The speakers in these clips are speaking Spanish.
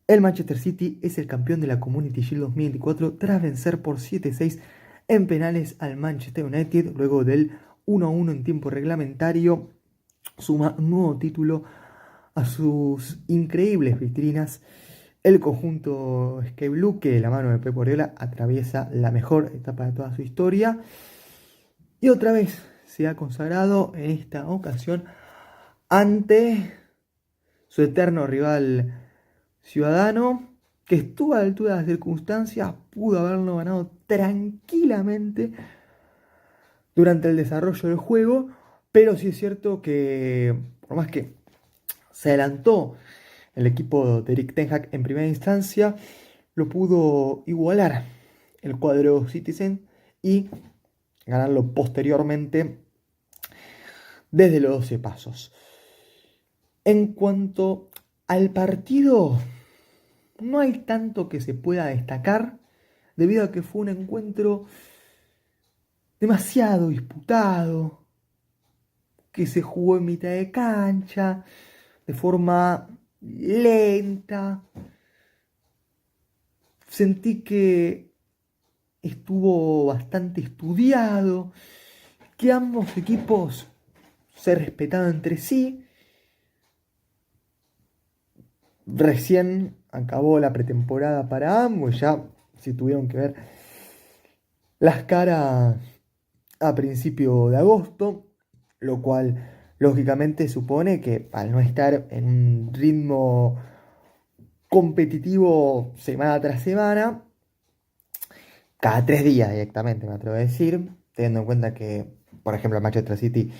El Manchester City es el campeón de la Community Shield 2024 tras vencer por 7-6 en penales al Manchester United luego del 1-1 en tiempo reglamentario. Suma un nuevo título a sus increíbles vitrinas. El conjunto Sky Blue, que de la mano de Pep Guardiola atraviesa la mejor etapa de toda su historia. Y otra vez se ha consagrado en esta ocasión ante su eterno rival Ciudadano, que estuvo a la altura de las circunstancias, pudo haberlo ganado tranquilamente durante el desarrollo del juego, pero sí es cierto que, por más que se adelantó el equipo de Erik ten Hag en primera instancia, lo pudo igualar el cuadro Citizen y ganarlo posteriormente desde los 12 pasos. En cuanto al partido, no hay tanto que se pueda destacar, debido a que fue un encuentro demasiado disputado, que se jugó en mitad de cancha, de forma lenta. Sentí que estuvo bastante estudiado, que ambos equipos se respetaban entre sí. Recién acabó la pretemporada para ambos, ya se tuvieron que ver las caras a principio de agosto, lo cual lógicamente supone que al no estar en un ritmo competitivo semana tras semana, cada 3 días directamente, me atrevo a decir, teniendo en cuenta que, por ejemplo, el Manchester City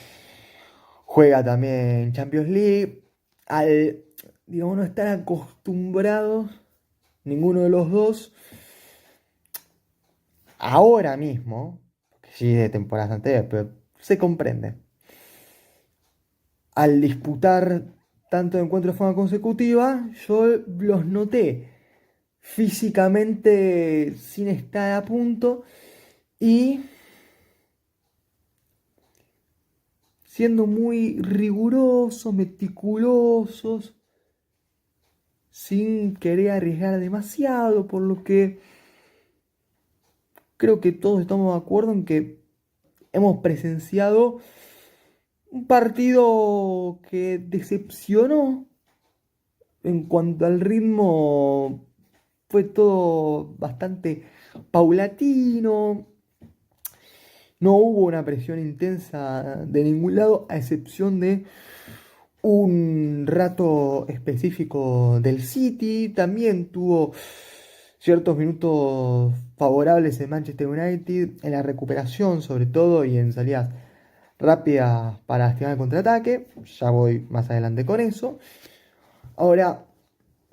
juega también Champions League, al, digamos, no estar acostumbrados ninguno de los dos ahora mismo, porque sí de temporadas anteriores, pero se comprende. Al disputar tantos encuentros de forma consecutiva, yo los noté físicamente sin estar a punto y siendo muy rigurosos, meticulosos, sin querer arriesgar demasiado, por lo que creo que todos estamos de acuerdo en que hemos presenciado un partido que decepcionó en cuanto al ritmo. Fue todo bastante paulatino. No hubo una presión intensa de ningún lado, a excepción de un rato específico del City. También tuvo ciertos minutos favorables en Manchester United, en la recuperación sobre todo y en salidas rápidas para activar el contraataque. Ya voy más adelante con eso. Ahora,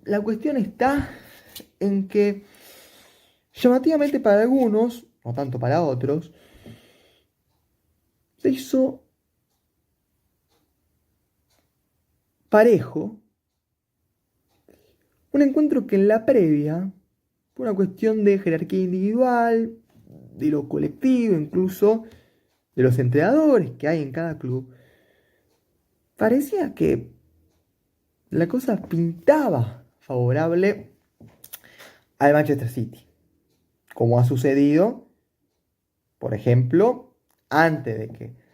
la cuestión está en que, llamativamente para algunos, no tanto para otros, se hizo parejo un encuentro que en la previa, por una cuestión de jerarquía individual, de lo colectivo, incluso de los entrenadores que hay en cada club, parecía que la cosa pintaba favorable al Manchester City, como ha sucedido, por ejemplo, antes de que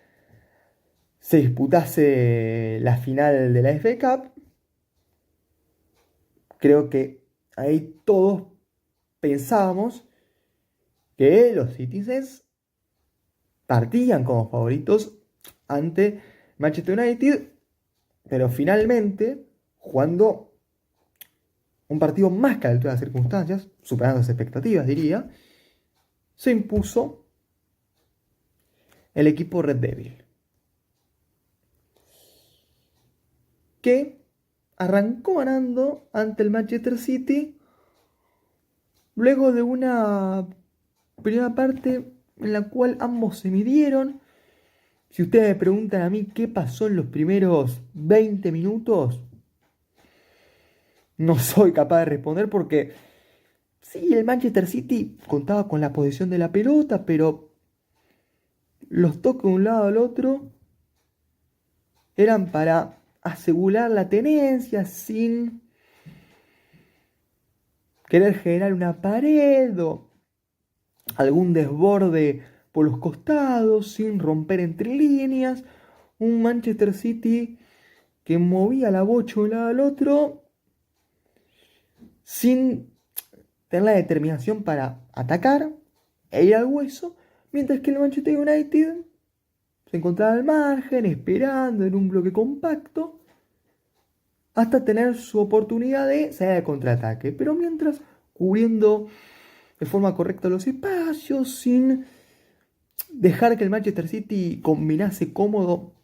se disputase la final de la FA Cup. Creo que ahí todos pensábamos que los Citizens partían como favoritos ante Manchester United, pero finalmente, jugando un partido más que a la altura de las circunstancias, superando las expectativas, diría, se impuso el equipo Red Devil, que arrancó ganando ante el Manchester City luego de una primera parte en la cual ambos se midieron. Si ustedes me preguntan a mí qué pasó en los primeros 20 minutos, no soy capaz de responder porque sí, el Manchester City contaba con la posesión de la pelota, pero los toques de un lado al otro eran para asegurar la tenencia sin querer generar una pared o algún desborde por los costados sin romper entre líneas. Un Manchester City que movía la bocha de un lado al otro sin tener la determinación para atacar e ir al hueso, mientras que el Manchester United se encontraba al margen, esperando en un bloque compacto, hasta tener su oportunidad de salir al contraataque, pero mientras cubriendo de forma correcta los espacios, sin dejar que el Manchester City combinase cómodo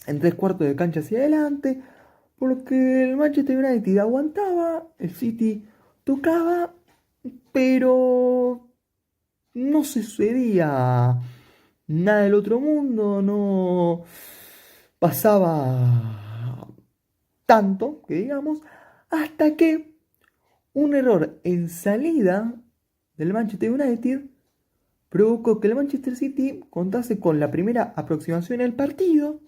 en 3/4 de cancha hacia adelante, porque el Manchester United aguantaba, el City tocaba, pero no se sucedía nada del otro mundo, no pasaba tanto, que digamos, hasta que un error en salida del Manchester United provocó que el Manchester City contase con la primera aproximación al partido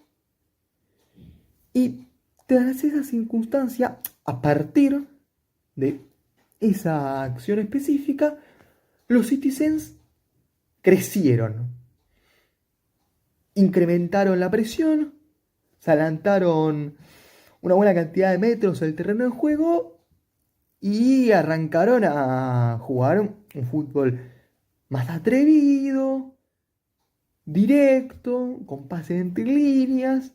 y tras esa circunstancia, a partir de esa acción específica, los Citizens crecieron, incrementaron la presión, se adelantaron una buena cantidad de metros del terreno de juego y arrancaron a jugar un fútbol más atrevido, directo, con pases entre líneas,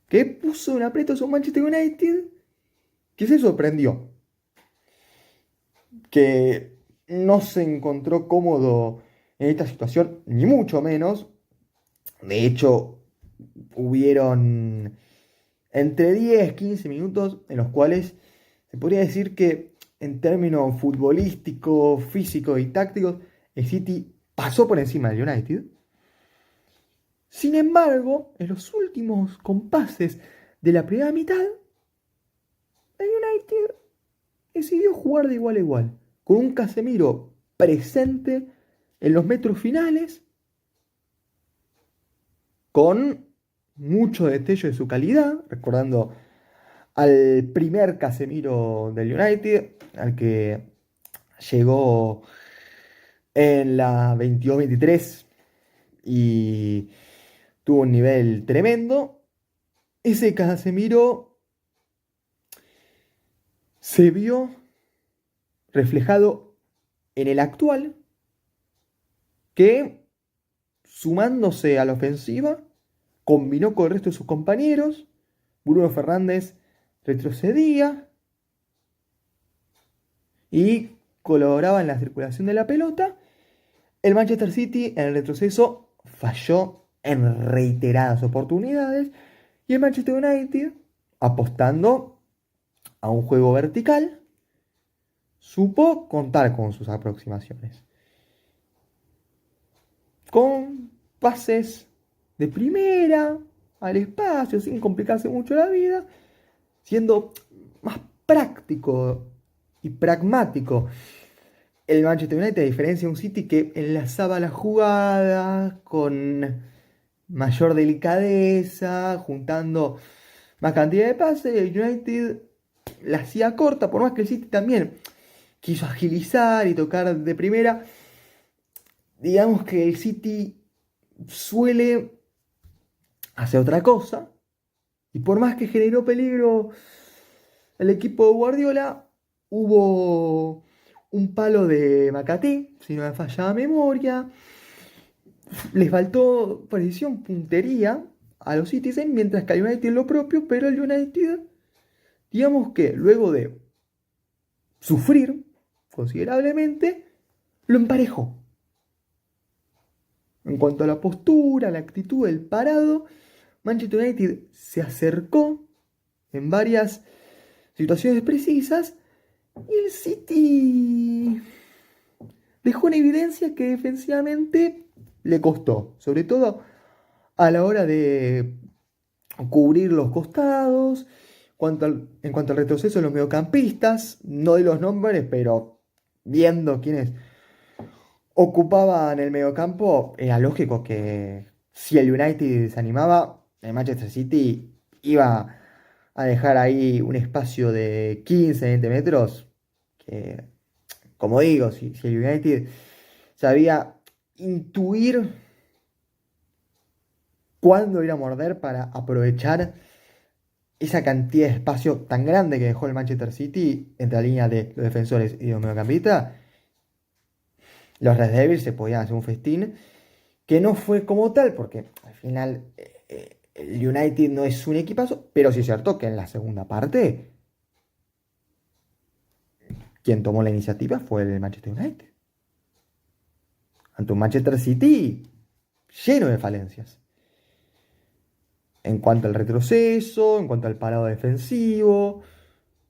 que puso en aprietos a un Manchester United que se sorprendió, que no se encontró cómodo en esta situación, ni mucho menos. De hecho, hubieron entre 10 15 minutos en los cuales se podría decir que en términos futbolísticos, físicos y tácticos, el City pasó por encima del United. Sin embargo, en los últimos compases de la primera mitad, el United decidió jugar de igual a igual, con un Casemiro presente en los metros finales, con mucho destello de su calidad, recordando al primer Casemiro del United, al que llegó en la 22-23 y tuvo un nivel tremendo. Ese Casemiro se vio reflejado en el actual, que sumándose a la ofensiva, combinó con el resto de sus compañeros. Bruno Fernández retrocedía y colaboraba en la circulación de la pelota. El Manchester City en el retroceso falló en reiteradas oportunidades y el Manchester United, apostando a un juego vertical, supo contar con sus aproximaciones, con pases de primera al espacio sin complicarse mucho la vida, siendo más práctico y pragmático el Manchester United, a diferencia de un City que enlazaba las jugadas con mayor delicadeza, juntando más cantidad de pases. El United la hacía corta, por más que el City también quiso agilizar y tocar de primera. Digamos que el City suele hacer otra cosa, y por más que generó peligro el equipo de Guardiola, hubo un palo de Macatí, si no me fallaba memoria. Les faltó precisión, puntería a los Citizens, mientras que al United lo propio, pero el United, digamos que luego de sufrir considerablemente, lo emparejó. En cuanto a la postura, la actitud, el parado, Manchester United se acercó en varias situaciones precisas y el City dejó en evidencia que defensivamente le costó, sobre todo a la hora de cubrir los costados. En cuanto al retroceso de los mediocampistas, no doy los nombres, pero viendo quiénes ocupaban el mediocampo, era lógico que si el United se animaba, el Manchester City iba a dejar ahí un espacio de 15-20 metros que, como digo, si el United sabía intuir cuándo ir a morder para aprovechar esa cantidad de espacio tan grande que dejó el Manchester City entre la línea de los defensores y los mediocampistas, los Red Devils se podían hacer un festín que no fue como tal, porque al final el United no es un equipazo, pero sí es cierto que en la segunda parte quien tomó la iniciativa fue el Manchester United, ante un Manchester City lleno de falencias. En cuanto al retroceso, en cuanto al parado defensivo,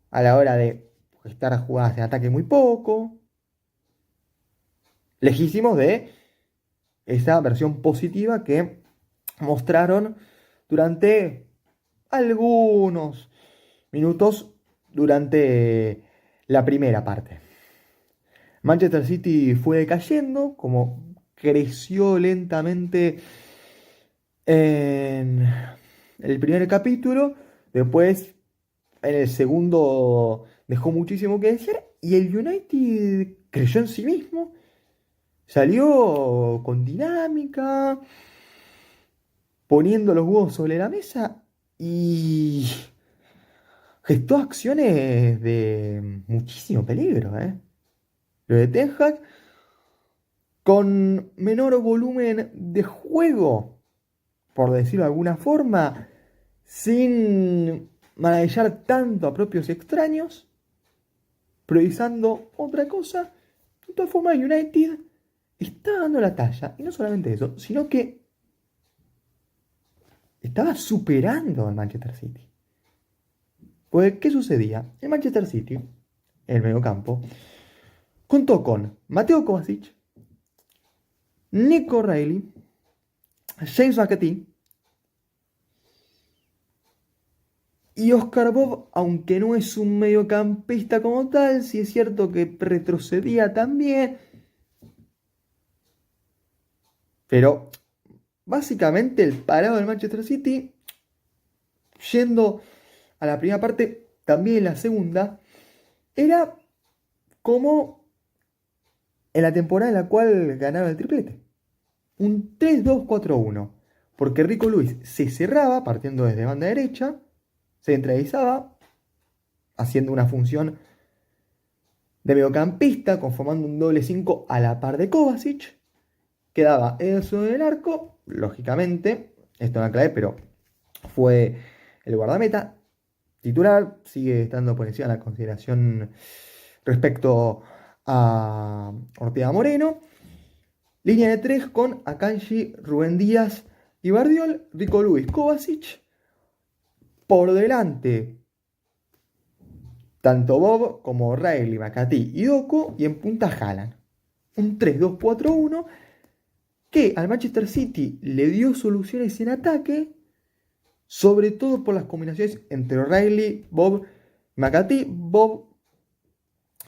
a la hora de estar jugadas de ataque muy poco, lejísimos de esa versión positiva que mostraron durante algunos minutos durante la primera parte. Manchester City fue decayendo, como creció lentamente en el primer capítulo, después en el segundo dejó muchísimo que decir y el United creyó en sí mismo, salió con dinámica, poniendo los huevos sobre la mesa y gestó acciones de muchísimo peligro, ¿eh? Lo de Ten Hag, con menor volumen de juego, por decirlo de alguna forma, sin manejar tanto a propios y extraños, priorizando otra cosa. De todas formas, United está dando la talla. Y no solamente eso, sino que estaba superando al Manchester City. Pues, ¿qué sucedía? El Manchester City, el mediocampo, contó con Mateo Kovacic, Nico Reilly, James McAtee y Oscar Bob, aunque no es un mediocampista como tal, sí es cierto que retrocedía también. Pero básicamente el parado del Manchester City, yendo a la primera parte, también en la segunda, era como en la temporada en la cual ganaron el triplete. Un 3-2-4-1. Porque Rico Lewis se cerraba partiendo desde banda derecha, se centralizaba, haciendo una función de mediocampista, conformando un doble 5 a la par de Kovacic. Quedaba eso en el arco, lógicamente, esto no es clave, pero fue el guardameta titular, sigue estando por encima de la consideración respecto a Ortega Moreno. Línea de 3 con Akanji, Rubén Díaz y Bardiol, Rico Lewis, Kovacic. Por delante, tanto Bob como Riley, McAtee y Doku, y en punta Haaland. Un 3-2-4-1 que al Manchester City le dio soluciones en ataque, sobre todo por las combinaciones entre Riley, Bob y McAtee. Bob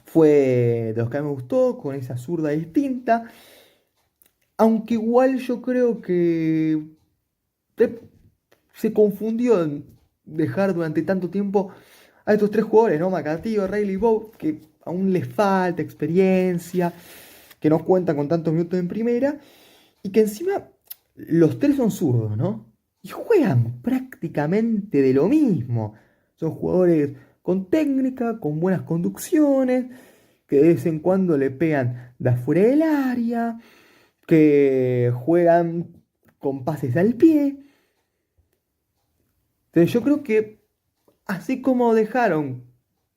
fue de los que a mí me gustó, con esa zurda distinta, aunque igual yo creo que se confundió en dejar durante tanto tiempo a estos tres jugadores, ¿no? McAtee, Riley y Bob, que aún les falta experiencia, que no cuentan con tantos minutos en primera, y que encima los tres son zurdos, ¿no? Y juegan prácticamente de lo mismo. Son jugadores con técnica, con buenas conducciones, que de vez en cuando le pegan de afuera del área, que juegan con pases al pie. Entonces yo creo que así como dejaron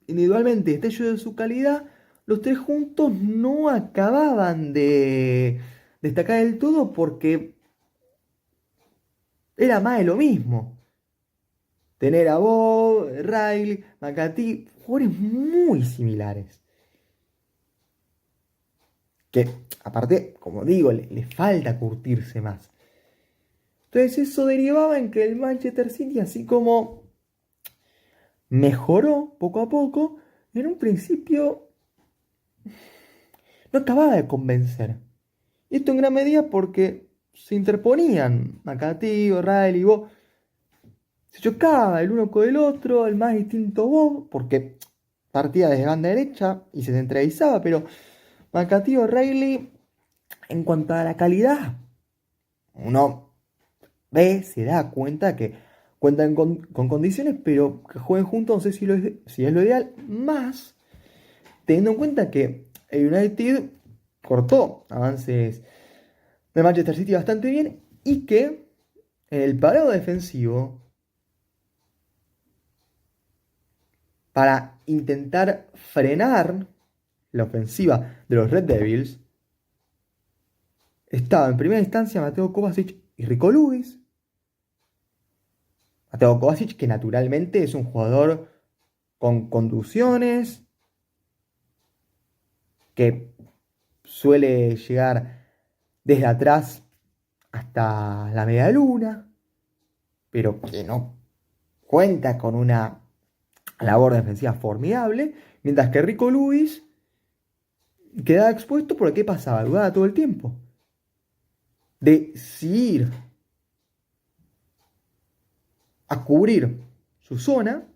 individualmente destellos de su calidad, los tres juntos no acababan de destacar del todo porque era más de lo mismo. Tener a Bob, Riley, McAtee, jugadores muy similares. Que aparte, como digo, le falta curtirse más. Entonces eso derivaba en que el Manchester City, así como mejoró poco a poco, en un principio no acababa de convencer. Y esto en gran medida porque se interponían McAtee, O'Reilly y Bob. Se chocaba el uno con el otro, el más distinto Bob, porque partía desde banda derecha y se centralizaba, pero McAtee O'Reilly, en cuanto a la calidad, uno ve, se da cuenta que cuentan con condiciones, pero que jueguen juntos no sé si es lo ideal, más teniendo en cuenta que el United cortó avances de Manchester City bastante bien y que el parado defensivo para intentar frenar la ofensiva de los Red Devils estaba en primera instancia Mateo Kovacic y Rico Lewis. Mateo Kovacic, que naturalmente es un jugador con conducciones, que suele llegar desde atrás hasta la media luna, pero que no cuenta con una labor defensiva formidable, mientras que Rico Lewis quedaba expuesto porque ¿qué pasaba? Dudaba todo el tiempo de si ir a cubrir su zona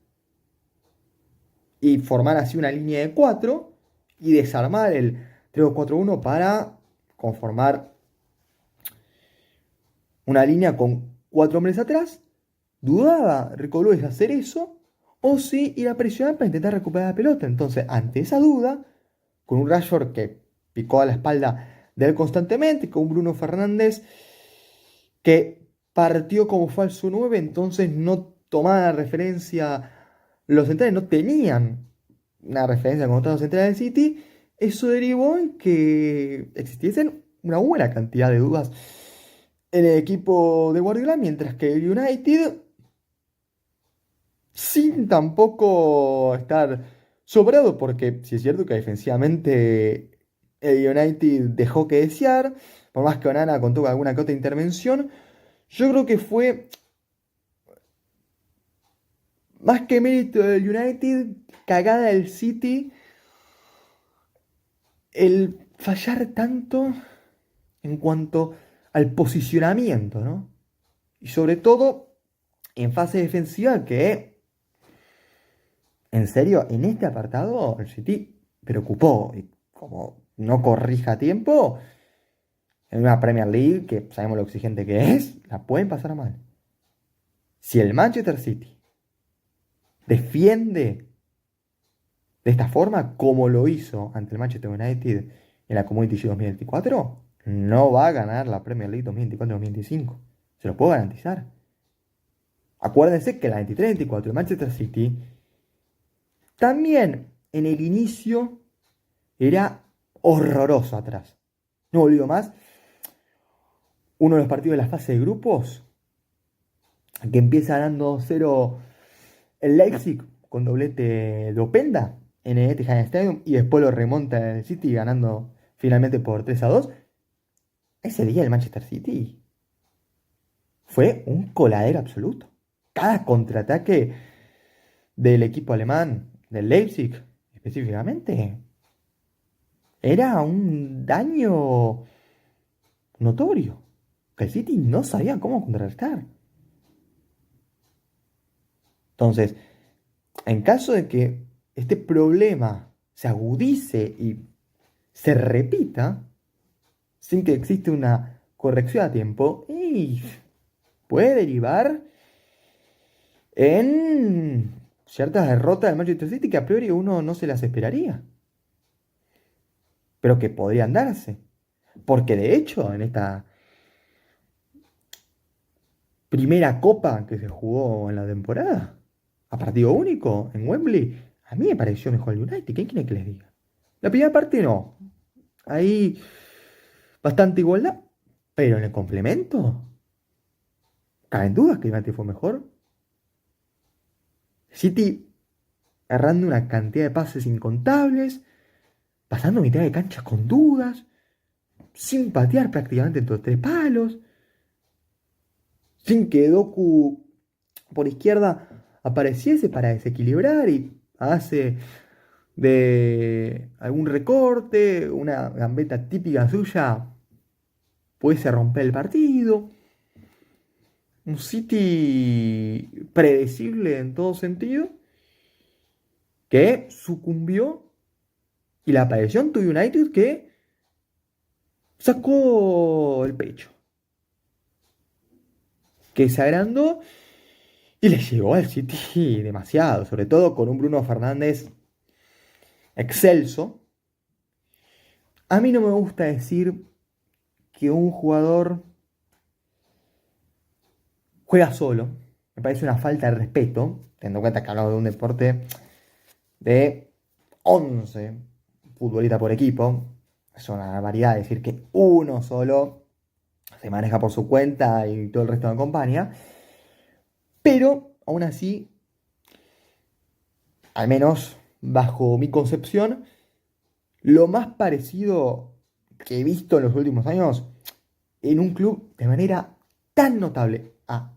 y formar así una línea de 4 y desarmar el 3-2-4-1 para conformar una línea con 4 hombres atrás. Dudaba Rico Lewis de hacer eso o si ir a presionar para intentar recuperar la pelota. Entonces, ante esa duda, con un Rashford que picó a la espalda de él constantemente, con un Bruno Fernández que partió como falso 9, entonces no tomaba la referencia, los centrales no tenían una referencia con los centrales del City. Eso derivó en que existiesen una buena cantidad de dudas en el equipo de Guardiola, mientras que el United, sin tampoco estar sobrado, porque si es cierto que defensivamente el United dejó que desear, por más que Onana contó con alguna que otra intervención, yo creo que fue más que mérito del United, cagada del City, el fallar tanto en cuanto al posicionamiento, ¿no? Y sobre todo en fase defensiva que, en serio, en este apartado el City preocupó. Y como no corrija a tiempo, en una Premier League, que sabemos lo exigente que es, la pueden pasar mal. Si el Manchester City defiende de esta forma, como lo hizo ante el Manchester United en la Community Shield 2024, no va a ganar la Premier League 2024-2025. Se lo puedo garantizar. Acuérdense que la 23-24 de Manchester City también en el inicio era horroroso atrás. No volvió más. Uno de los partidos de la fase de grupos, que empieza ganando 2-0 el Leipzig con doblete de Openda en el Etihad Stadium y después lo remonta el City ganando finalmente por 3-2. Ese día el Manchester City fue un coladero absoluto. Cada contraataque del equipo alemán, del Leipzig específicamente, era un daño notorio, que el City no sabía cómo contrarrestar. Entonces, en caso de que este problema se agudice y se repita, sin que exista una corrección a tiempo, y puede derivar en ciertas derrotas del Manchester City que a priori uno no se las esperaría, pero que podrían darse. Porque de hecho, en esta primera copa que se jugó en la temporada, a partido único, en Wembley, a mí me pareció mejor el United. ¿Quién quiere que les diga? La primera parte no. Ahí bastante igualdad, pero en el complemento, caben dudas que el United fue mejor. City errando una cantidad de pases incontables, pasando mitad de cancha con dudas, sin patear prácticamente en los tres palos, sin que Doku por izquierda apareciese para desequilibrar y hace de algún recorte, una gambeta típica suya, puede romper el partido. Un City predecible en todo sentido. que sucumbió y la apareció ante United que sacó el pecho, que se agrandó y le llegó al City demasiado, sobre todo con un Bruno Fernández excelso. A mí no me gusta decir que un jugador juega solo. Me parece una falta de respeto, teniendo en cuenta que hablamos de un deporte de 11 futbolistas por equipo. Es una barbaridad decir que uno solo se maneja por su cuenta y todo el resto me acompaña. Pero, aún así, al menos bajo mi concepción, lo más parecido que he visto en los últimos años en un club de manera tan notable a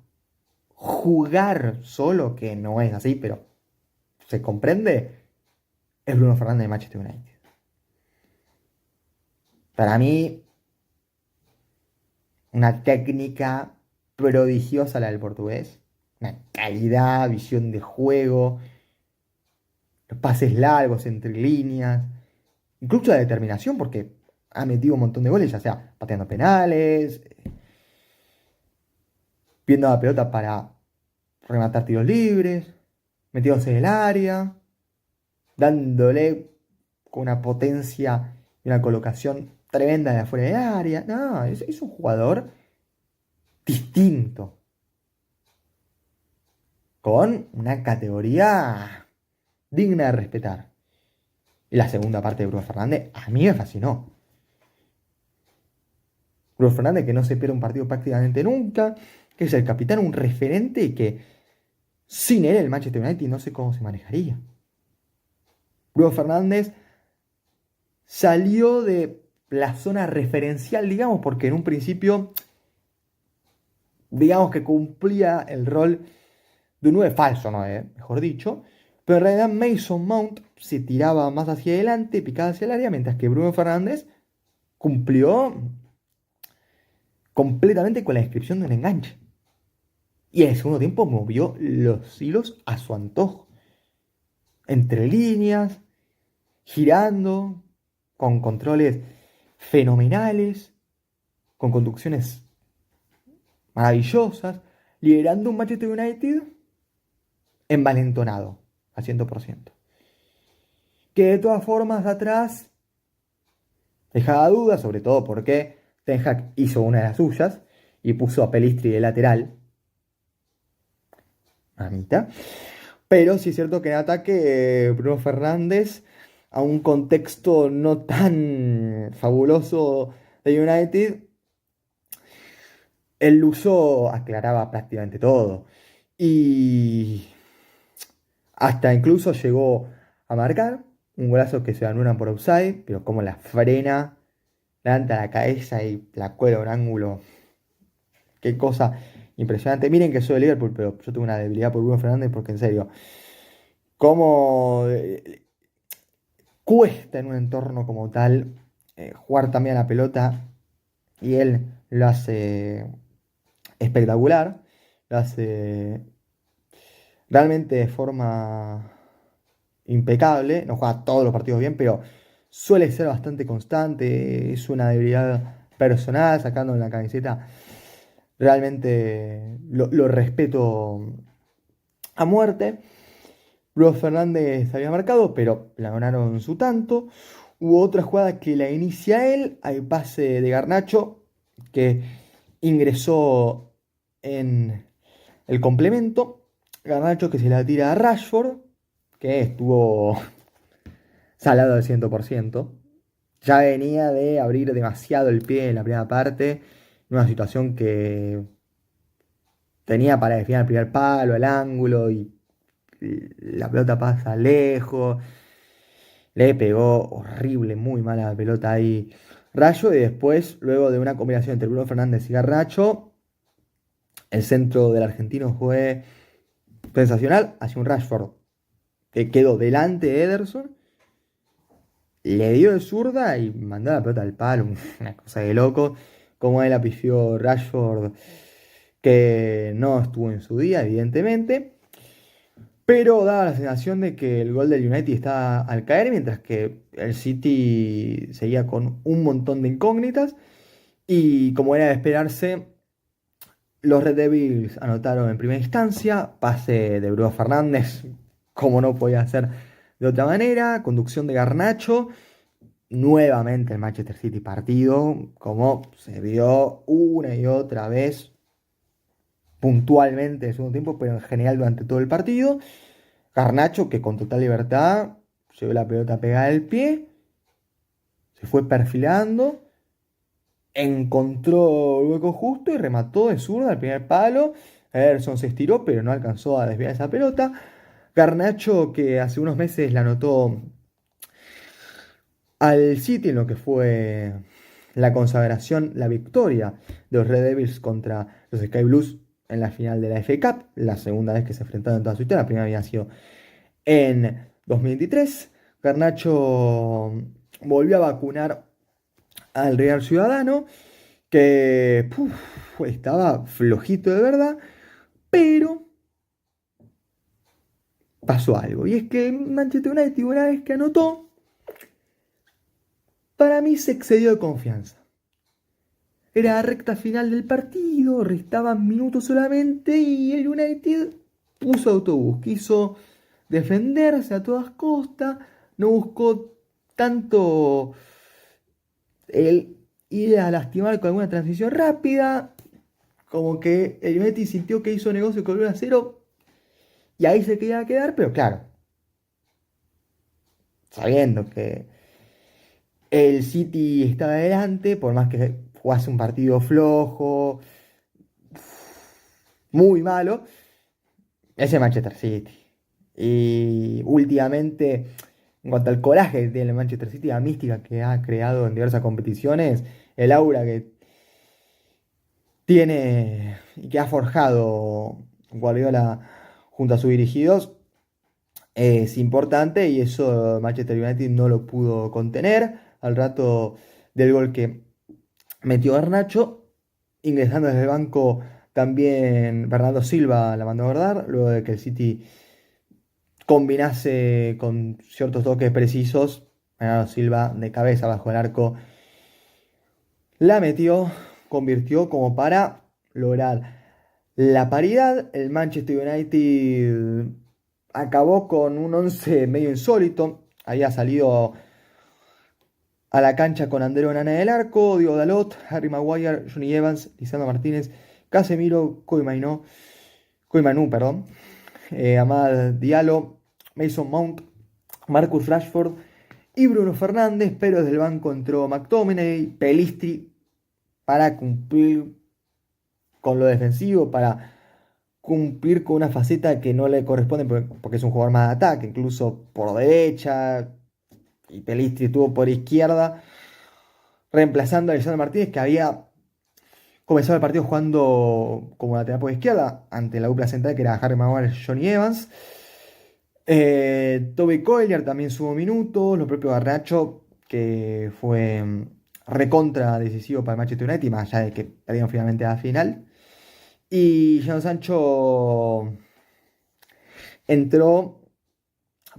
jugar solo, que no es así, pero se comprende, es Bruno Fernández de Manchester United. Para mí, una técnica prodigiosa la del portugués, una calidad, visión de juego, los pases largos entre líneas, incluso la determinación, porque ha metido un montón de goles, ya sea pateando penales, viendo la pelota para rematar tiros libres, metiéndose en el área, dándole con una potencia y una colocación tremenda de afuera del área. No, es un jugador distinto, con una categoría digna de respetar. Y la segunda parte de Bruno Fernández a mí me fascinó. Bruno Fernández que no se pierde un partido prácticamente nunca, que es el capitán, un referente y que sin él el Manchester United no sé cómo se manejaría. Bruno Fernández salió de la zona referencial, digamos, porque en un principio, digamos que cumplía el rol de un 9 falso, ¿no? Mejor dicho. Pero en realidad Mason Mount se tiraba más hacia adelante, picaba hacia el área, mientras que Bruno Fernández cumplió completamente con la descripción de un enganche. Y en el segundo tiempo movió los hilos a su antojo. Entre líneas, girando, con controles fenomenales, con conducciones maravillosas, liderando un Manchester United envalentonado, al 100%. Que de todas formas atrás dejaba dudas, sobre todo porque Ten Hag hizo una de las suyas y puso a Pelistri de lateral. Mamita. Pero sí es cierto que en ataque Bruno Fernández, a un contexto no tan fabuloso de United, el uso aclaraba prácticamente todo. Y hasta incluso llegó a marcar un golazo que se anulan por offside, pero como la frena, levanta la cabeza y la cuela a un ángulo. Qué cosa impresionante. Miren que soy de Liverpool, pero yo tengo una debilidad por Bruno Fernández porque en serio, cómo cuesta en un entorno como tal jugar también a la pelota y él lo hace espectacular, lo hace realmente de forma impecable, no juega todos los partidos bien, pero suele ser bastante constante, es una debilidad personal, sacando en la camiseta, realmente lo respeto a muerte. Bruno Fernández había marcado, pero la ganaron su tanto. Hubo otra jugada que la inicia él, hay pase de Garnacho, que ingresó en el complemento. Garnacho que se la tira a Rashford, que estuvo salado al 100%. Ya venía de abrir demasiado el pie en la primera parte, en una situación que tenía para definir el primer palo, el ángulo, y la pelota pasa lejos. Le pegó horrible, muy mala la pelota ahí Rayo. Y después, luego de una combinación entre Bruno Fernández y Garnacho, el centro del argentino fue sensacional hacia un Rashford que quedó delante de Ederson. Le dio de zurda y mandó la pelota al palo. Una cosa de loco. Como él la pifió Rashford, que no estuvo en su día, evidentemente. pero daba la sensación de que el gol del United estaba al caer, mientras que el City seguía con un montón de incógnitas. Y como era de esperarse, los Red Devils anotaron en primera instancia, pase de Bruno Fernández, como no podía ser de otra manera, conducción de Garnacho. Nuevamente el Manchester City partido, como se vio una y otra vez, puntualmente en el segundo tiempo, pero en general durante todo el partido. Garnacho, que con total libertad llevó la pelota pegada al pie, se fue perfilando, encontró el hueco justo y remató de zurda al primer palo. Ederson se estiró, pero no alcanzó a desviar esa pelota. Garnacho, que hace unos meses la anotó al City en lo que fue la consagración, la victoria de los Red Devils contra los Sky Blues en la final de la FA Cup, la segunda vez que se enfrentaron en toda su historia. La primera había sido en 2023. Garnacho volvió a vacunar al Real Ciudadano, que estaba flojito de verdad, pero pasó algo. Y es que Manchester United, una vez que anotó, para mí se excedió de confianza. Era la recta final del partido, restaban minutos solamente y el United puso autobús, quiso defenderse a todas costas, no buscó tanto el ir a lastimar con alguna transición rápida, como que el United sintió que hizo negocio con el 1-0 y ahí se quería quedar, pero claro, sabiendo que el City estaba adelante, por más que jugase un partido flojo, muy malo, es el Manchester City. Y últimamente, en cuanto al coraje que tiene el Manchester City, la mística que ha creado en diversas competiciones, el aura que tiene y que ha forjado Guardiola junto a sus dirigidos, es importante y eso Manchester United no lo pudo contener. Al rato del gol que metió Garnacho, ingresando desde el banco también Bernardo Silva la mandó a guardar, luego de que el City combinase con ciertos toques precisos. Bernardo Silva de cabeza bajo el arco la metió, convirtió como para lograr la paridad. El Manchester United acabó con un 11 medio insólito. Había salido a la cancha con André Onana en el arco, Diogo Dalot, Harry Maguire, Johnny Evans, Lisandro Martínez, Casemiro, Koimanu, perdón, Amad Diallo, Mason Mount, Marcus Rashford y Bruno Fernández, pero desde el banco entró McTominay, Pelistri para cumplir con lo defensivo, para cumplir con una faceta que no le corresponde porque es un jugador más de ataque, incluso por derecha, y Pelistri estuvo por izquierda, reemplazando a Lisandro Martínez, que había comenzado el partido jugando como lateral por izquierda, ante la dupla central que era Harry Maguire y Johnny Evans. Toby Collier también sumó minutos, lo propio Garnacho, que fue recontra decisivo para el Manchester United, más allá de que perdieron finalmente a la final. Y Jadon Sancho entró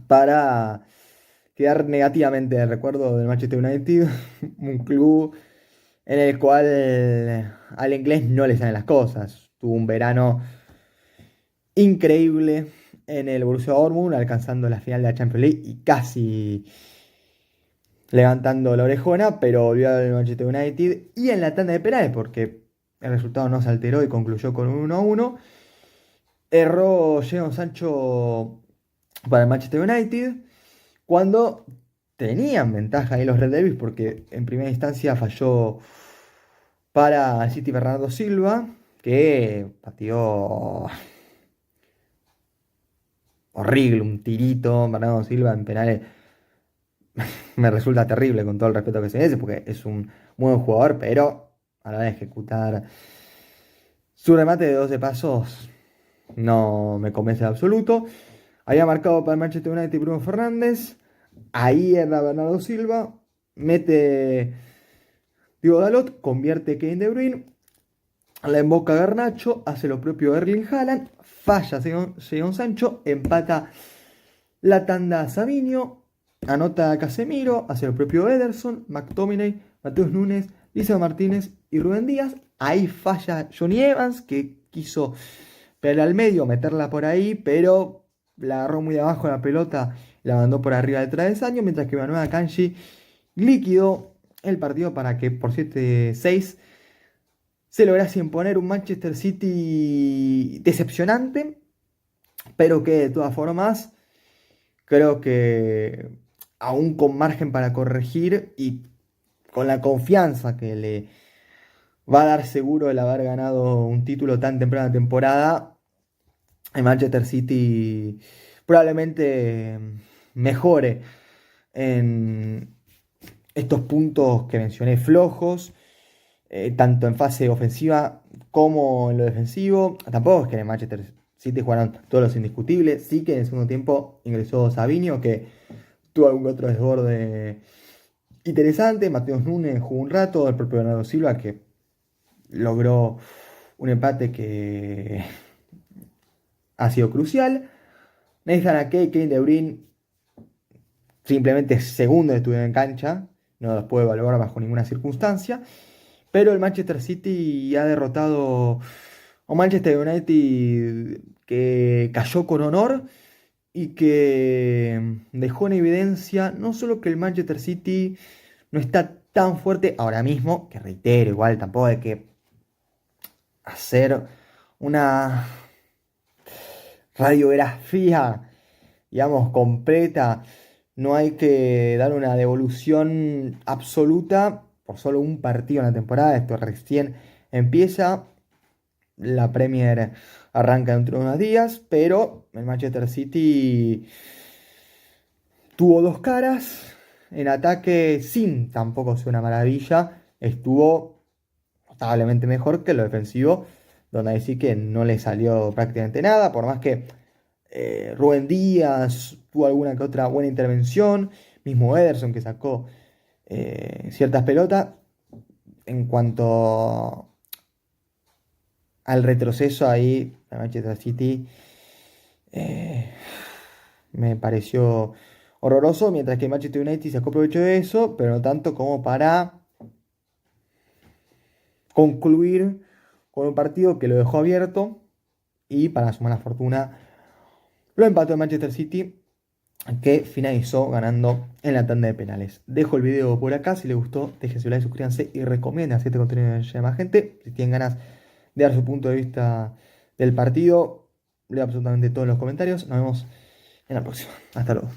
para quedar negativamente en el recuerdo del Manchester United, un club en el cual al inglés no le salen las cosas. Tuvo un verano increíble en el Borussia Dortmund, alcanzando la final de la Champions League y casi levantando la orejona, pero volvió al Manchester United y en la tanda de penales, porque el resultado no se alteró y concluyó con un 1-1. Erró Jadon Sancho para el Manchester United cuando tenían ventaja ahí los Red Devils, porque en primera instancia falló para el City Bernardo Silva, que pateó horrible, un tirito. Bernardo Silva en penales me resulta terrible con todo el respeto que se merece, porque es un buen jugador, pero a la hora de ejecutar su remate de 12 pasos no me convence en absoluto. Había marcado para el Manchester United Bruno Fernández. Ahí era Bernardo Silva. Mete Diogo Dalot. Convierte Kevin De Bruyne. La emboca Garnacho, hace lo propio Erling Haaland, falla Jadon Sancho, empata la tanda Savinho, anota Casemiro, hace lo propio Ederson, McTominay, Mateus Nunes, Lisandro Martínez y Rubén Díaz. Ahí falla Johnny Evans, que quiso pegarle al medio, meterla por ahí, pero la agarró muy de abajo la pelota, la mandó por arriba del travesaño, mientras que Manuel Akanji liquidó el partido para que por 7-6 se lograse imponer un Manchester City decepcionante, pero que de todas formas creo que aún con margen para corregir y con la confianza que le va a dar seguro el haber ganado un título tan temprana temporada, el Manchester City probablemente mejore en estos puntos que mencioné flojos, tanto en fase ofensiva como en lo defensivo. Tampoco es que en el Manchester City jugaron todos los indiscutibles. Sí que en el segundo tiempo ingresó Savinho, que tuvo algún otro desborde interesante. Mateus Nunes jugó un rato, el propio Bernardo Silva, que logró un empate que ha sido crucial. Nathan Ake, Kevin De Bruyne, simplemente segundos estuvieron en cancha, no los puedo evaluar bajo ninguna circunstancia. Pero el Manchester City ha derrotado a un Manchester United que cayó con honor y que dejó en evidencia no solo que el Manchester City no está tan fuerte ahora mismo, que reitero, igual tampoco hay que hacer una radiografía, digamos, completa, no hay que dar una devolución absoluta por solo un partido en la temporada. Esto recién empieza, la Premier arranca dentro de unos días, pero el Manchester City tuvo dos caras. En ataque, sin tampoco ser una maravilla, estuvo notablemente mejor que lo defensivo, donde ahí sí que no le salió prácticamente nada, por más que Rubén Díaz tuvo alguna que otra buena intervención, mismo Ederson que sacó ciertas pelotas. En cuanto al retroceso ahí, la Manchester City me pareció horroroso, mientras que Manchester United sacó provecho de eso, pero no tanto como para concluir con un partido que lo dejó abierto y, para su mala fortuna, lo empató el Manchester City, que finalizó ganando en la tanda de penales. Dejo el video por acá. Si les gustó, dejen su like, suscríbanse y recomienden hacer este contenido a más gente. Si tienen ganas de dar su punto de vista del partido, leo absolutamente todos los comentarios. Nos vemos en la próxima. Hasta luego.